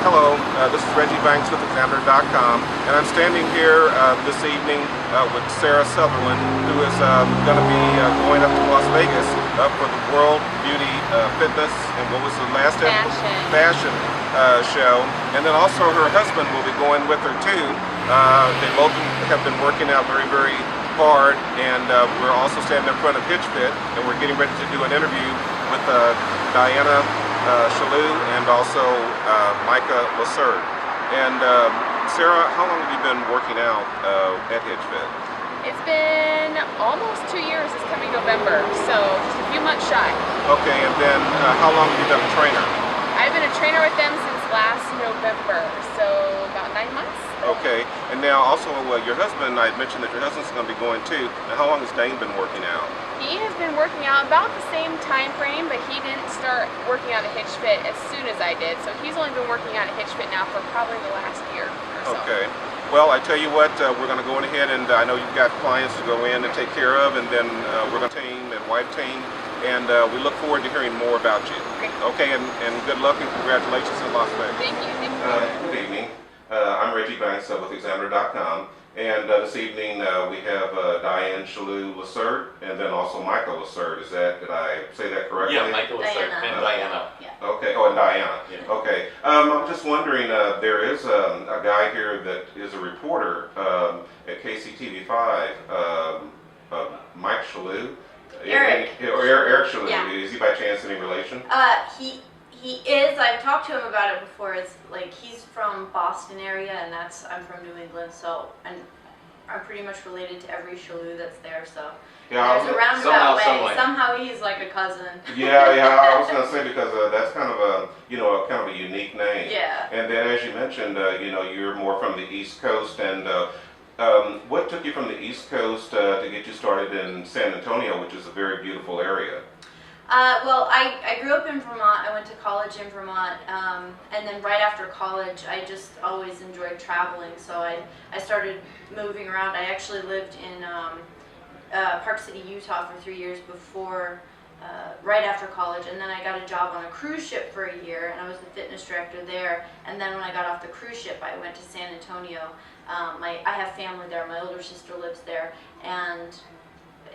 Hello, this is Reggie Banks with Examiner.com, and I'm standing here this evening with Sarah Sutherland, who is going to be going up to Las Vegas for the World Beauty Fitness and what was the last fashion show. And then also her husband will be going with her too. They both have been working out very, very hard, and we're also standing in front of Hitch Fit, and we're getting ready to do an interview with Diana Chaloux and also Micah LaCerte. And Sarah, how long have you been working out at Hitch Fit? It's been almost 2 years. It's coming November, so just a few months shy. Okay, and then how long have you been a trainer? I've been a trainer with them since last November, so about 9 months. Okay, and now also your husband, I mentioned that your husband's going to be going too. Now, how long has Dane been working out? He has been working out about the same time frame, but he didn't start working out at Hitch Fit as soon as I did, so he's only been working out at Hitch Fit now for probably the last year or so. Okay. Well, I tell you what, we're going to go in ahead, and I know you've got clients to go in and take care of, and then we're going to team and wife team, and we look forward to hearing more about you. Okay, and good luck and congratulations in Las Vegas. Thank you. Good evening. I'm Reggie Banks with Examiner.com, and this evening we have Diana Chaloux-LaCerte and then also Micah LaCerte. Did I say that correctly? Yeah, Micah LaCerte and Diana. Yeah. Okay, oh, and Diana. Yeah. Okay. I'm just wondering, there is a guy here that is a reporter at KCTV5, Mike Chaloux. Eric. Eric Chaloux. Yeah. Is he by chance any relation? He is. I've talked to him about it before. It's like he's from Boston area, and I'm from New England, so I'm pretty much related to every Chaloux that's there. So Yeah, there's a roundabout way. Some way. Somehow he's like a cousin. Yeah, I was gonna say because that's kind of a unique name. Yeah. And then as you mentioned, you're more from the East Coast, and what took you from the East Coast to get you started in San Antonio, which is a very beautiful area? Well, I grew up in Vermont. I went to college in Vermont, and then right after college, I just always enjoyed traveling. So I started moving around. I actually lived in Park City, Utah for 3 years before, right after college, and then I got a job on a cruise ship for a year, and I was the fitness director there. And then when I got off the cruise ship, I went to San Antonio. I have family there. My older sister lives there, and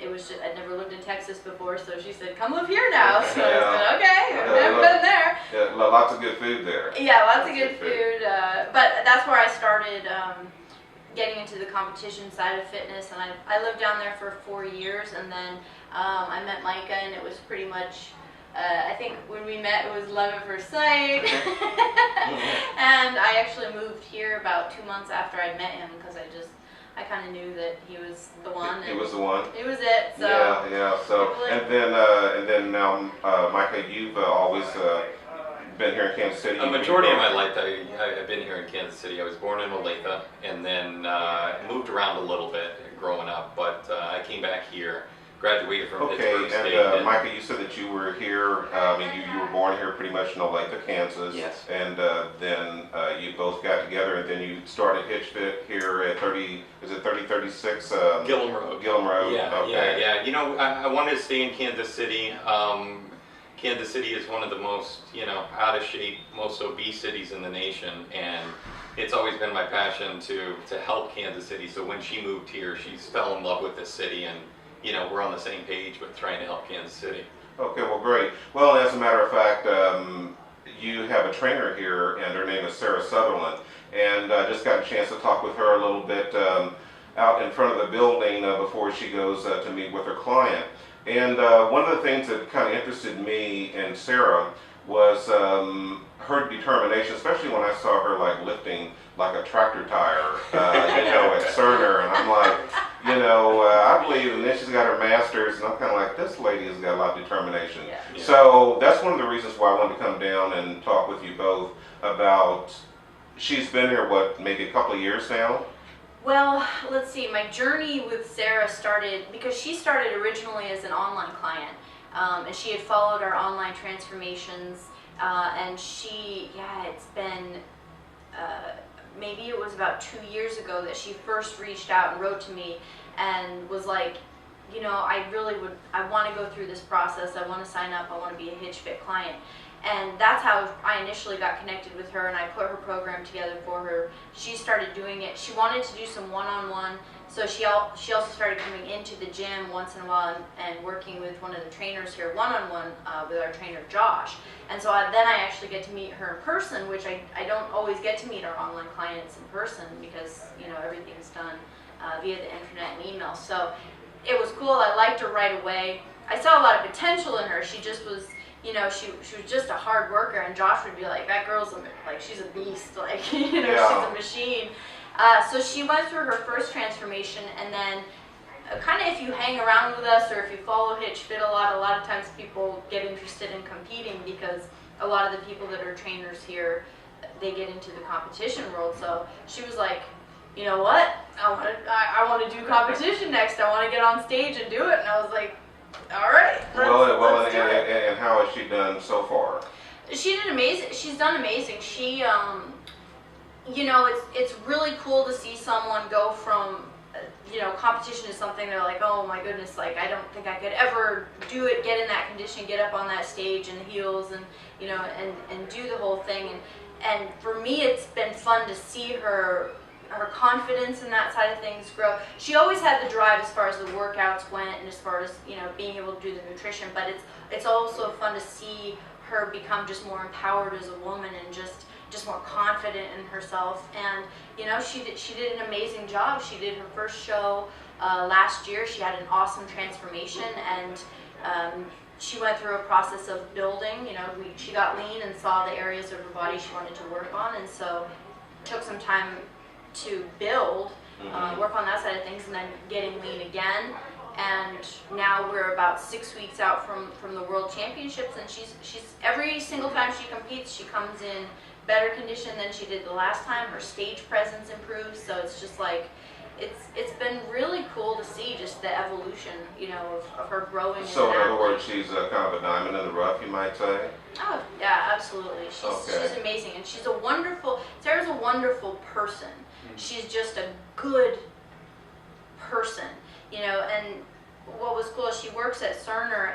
it was just, I'd never lived in Texas before, so she said, "Come live here now." So I said, "Okay, I've never been there." Yeah, lots of good food there. Yeah, lots of good food. But that's where I started getting into the competition side of fitness, and I lived down there for 4 years, and then I met Micah, and it was pretty much, I think when we met, it was love at first sight. And I actually moved here about 2 months after I met him, because I kind of knew that he was the one. He was the one. It was it. So Yeah. So and then now, Micah, you've always been here in Kansas City. A majority of my life, I've been here in Kansas City. I was born in Olathe and then moved around a little bit growing up, but I came back here, graduated from Pittsburgh State. And Micah, you said that you were here, you were born here pretty much in Olathe, Kansas. Yes. And then you both got together, and then you started Hitch Fit here at 3036? Gillum Road. Gillum Road. Yeah, Okay. yeah. I wanted to stay in Kansas City. Kansas City is one of the most, out of shape, most obese cities in the nation, and it's always been my passion to help Kansas City. So when she moved here, she fell in love with this city, and we're on the same page with trying to help Kansas City. Okay, well, great. Well, as a matter of fact, you have a trainer here, and her name is Sarah Sutherland, and I just got a chance to talk with her a little bit out in front of the building before she goes to meet with her client. And one of the things that kind of interested me and Sarah was her determination, especially when I saw her lifting like a tractor tire, at Cerner, and I'm like, I believe, and then she's got her master's, and I'm kind of like, this lady has got a lot of determination. Yeah. So that's one of the reasons why I wanted to come down and talk with you both about, she's been here, maybe a couple of years now? Well, let's see. My journey with Sarah started because she started originally as an online client, and she had followed our online transformations, and it's been, maybe it was about 2 years ago that she first reached out and wrote to me and was like, you know, I want to go through this process. I want to sign up. I want to be a Hitch Fit client. And that's how I initially got connected with her, and I put her program together for her. She started doing it. She wanted to do some one-on-one, so she also started coming into the gym once in a while and working with one of the trainers here one-on-one with our trainer Josh. And so then I actually get to meet her in person, which I don't always get to meet our online clients in person because, you know, everything's done via the internet and email. So it was cool. I liked her right away. I saw a lot of potential in her. She just was, you know, she was just a hard worker, and Josh would be like, that girl's she's a beast, like, you know, she's a machine. So she went through her first transformation, and then kind of if you hang around with us or if you follow Hitch Fit a lot of times people get interested in competing because a lot of the people that are trainers here, they get into the competition world. So she was like, you know what, I want to do competition next. I want to get on stage and do it. And I was like, all right. Let's do it. And how has she done so far? She did amazing. She's done amazing. She, you know, it's really cool to see someone go from, you know, competition is something they're like, oh my goodness, like I don't think I could ever do it, get in that condition, get up on that stage in heels and, you know, and do the whole thing. And for me, it's been fun to see her confidence in that side of things grow. She always had the drive as far as the workouts went and as far as, you know, being able to do the nutrition, but it's also fun to see her become just more empowered as a woman and just more confident in herself. And, you know, she did an amazing job. She did her first show last year. She had an awesome transformation, and she went through a process of building. You know, she got lean and saw the areas of her body she wanted to work on, and so took some time to build, work on that side of things, and then getting lean again. And now we're about 6 weeks out from the World Championships, and she's every single time she competes, she comes in better condition than she did the last time. Her stage presence improves, so it's just like it's been really cool to see just the evolution, you know, of her growing. So in other words, she's kind of a diamond in the rough, you might say? Oh yeah, absolutely. She's amazing, and Sarah's a wonderful person. She's just a good person, you know. And what was cool is she works at Cerner,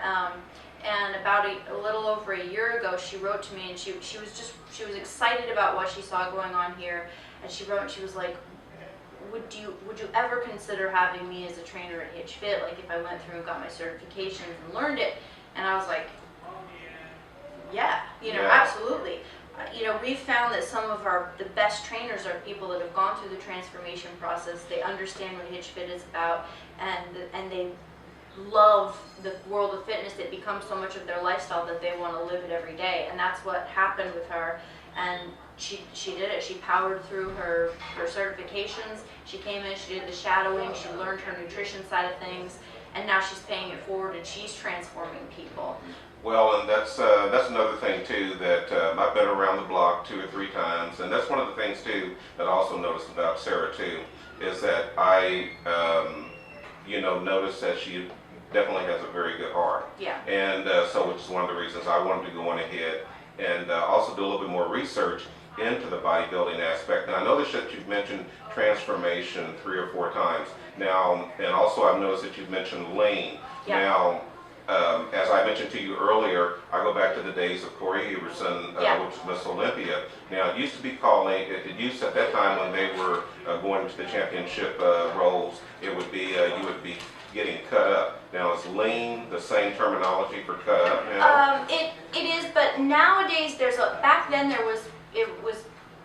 and about a little over a year ago, she wrote to me, and she was excited about what she saw going on here, and she wrote and she was like, would you ever consider having me as a trainer at Hitch Fit, like if I went through and got my certifications and learned it? And I was like, yeah, you know, absolutely. You know, we've found that some of the best trainers are people that have gone through the transformation process. They understand what Hitch Fit is about, and they love the world of fitness. It becomes so much of their lifestyle that they want to live it every day, and that's what happened with her. And she did it. She powered through her certifications. She came in, she did the shadowing, she learned her nutrition side of things, and now she's paying it forward and she's transforming people. Well, and that's another thing too, that I've been around the block 2 or 3 times, and that's one of the things too that I also noticed about Sarah too, is that I you know, noticed that she definitely has a very good heart. Yeah. And so which is one of the reasons I wanted to go on ahead and also do a little bit more research into the bodybuilding aspect. And I noticed that you've mentioned transformation 3 or 4 times now, and also I've noticed that you've mentioned lean. Yeah. Now, as I mentioned to you earlier, I go back to the days of Corey Everson, which was Miss Olympia. Now, it used to be called, it used at that time when they were going to the championship roles, it would be, you would be getting cut up. Now, is lean the same terminology for cut up now? It is, but nowadays back then it was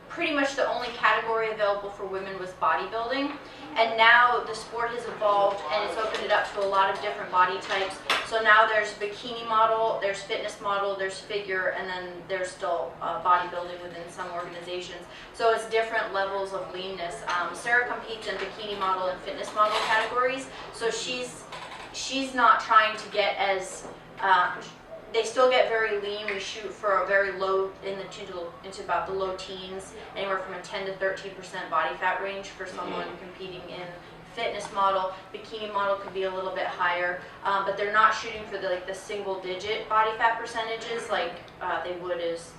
pretty much the only category available for women was bodybuilding. And now the sport has evolved and it's opened it up to a lot of different body types. So now there's bikini model, there's fitness model, there's figure, and then there's still bodybuilding within some organizations. So it's different levels of leanness. Sarah competes in bikini model and fitness model categories. So she's not trying to get as, they still get very lean. We shoot for a very low, into about the low teens, anywhere from a 10 to 13% body fat range for someone competing in fitness model. Bikini model could be a little bit higher, but they're not shooting for the single digit body fat percentages like they would as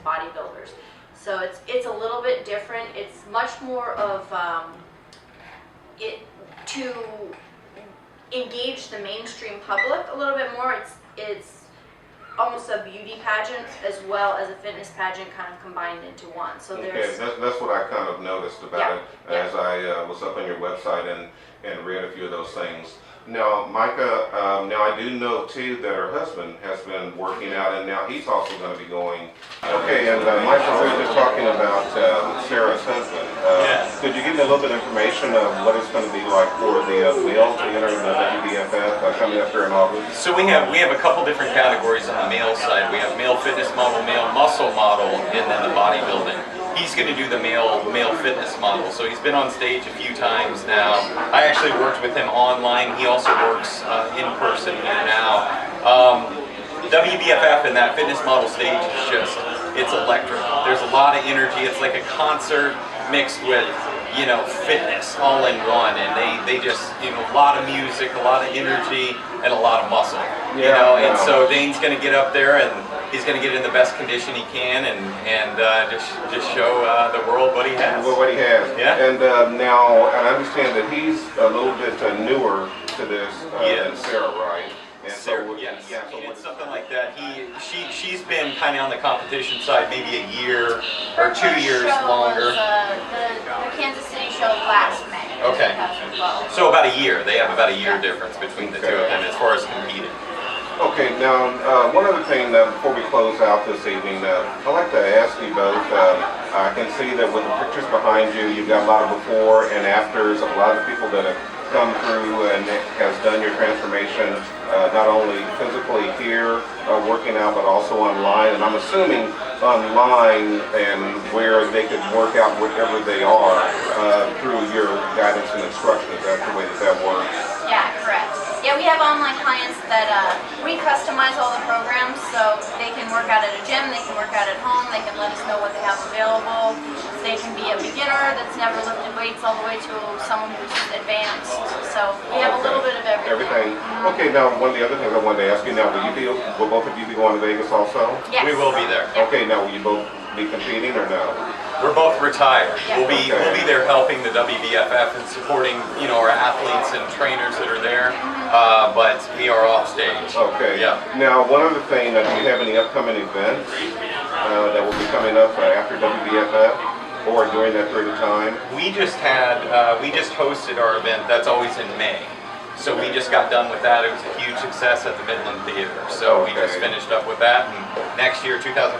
bodybuilders. So it's a little bit different. It's much more of engage the mainstream public a little bit more. It's almost a beauty pageant as well as a fitness pageant kind of combined into one. So there's that's what I kind of noticed about it as I was up on your website and read a few of those things. Now, Micah, now I do know too that her husband has been working out, and now he's also going to be going. Okay, and Micah, we were just talking about Sarah's husband. Could you give me a little bit of information of what it's going to be like for the male to enter the WBFF coming up here in August? So we have a couple different categories on the male side. We have male fitness model, male muscle model, and then the bodybuilding. He's going to do the male fitness model. So he's been on stage a few times now. I actually worked with him online. He also works in person here now. WBFF and that fitness model stage is just, it's electric. There's a lot of energy. It's like a concert mixed with, you know, fitness all in one. And they just, you know, a lot of music, a lot of energy, and a lot of muscle. You know, and so Dane's going to get up there and he's going to get in the best condition he can and just show the world what he has. What he has. Yeah. And now, I understand that he's a little bit newer to this than Sarah, right? And Sarah, so, yes. Yeah, so it's something like that. She's been kind of on the competition side maybe a year or 2 years longer. The Kansas City show last May. Okay. So about a year. They have about a year difference between the two of them as far as competing. Okay, now one other thing before we close out this evening, I'd like to ask you both, I can see that with the pictures behind you, you've got a lot of before and afters of a lot of people that have come through and has done your transformation, not only physically here working out, but also online, and I'm assuming online and where they could work out wherever they are through your guidance and instruction. Is that the way that works? Yeah, correct. Yeah, we have online clients that we customize all the programs so they can work out at a gym, they can work out at home, they can let us know what they have available. They can be a beginner that's never lifted weights all the way to someone who's advanced. So we have a little bit of everything. Okay, now one of the other things I wanted to ask you now, will both of you be going to Vegas also? Yes. We will be there. Yep. Okay, now will you both be competing or no? We're both retired. Yeah. We'll be there helping the WBFF and supporting, you know, our athletes and trainers that are there. But we are off stage. Okay. Yeah. Now, one other thing, do you have any upcoming events that will be coming up after WBFF or during that period of time? We just hosted our event. That's always in May. So we just got done with that. It was a huge success at the Midland Theater. So we just finished up with that, and next year, 2014,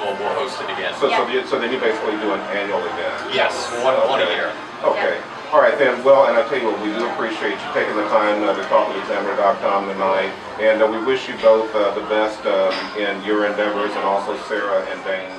we'll host it again. So then you basically do an annual event? Yes, one a year. Okay. All right then. Well, and I tell you what, we do appreciate you taking the time to talk with Examiner.com tonight, and we wish you both the best in your endeavors, and also Sarah and Dane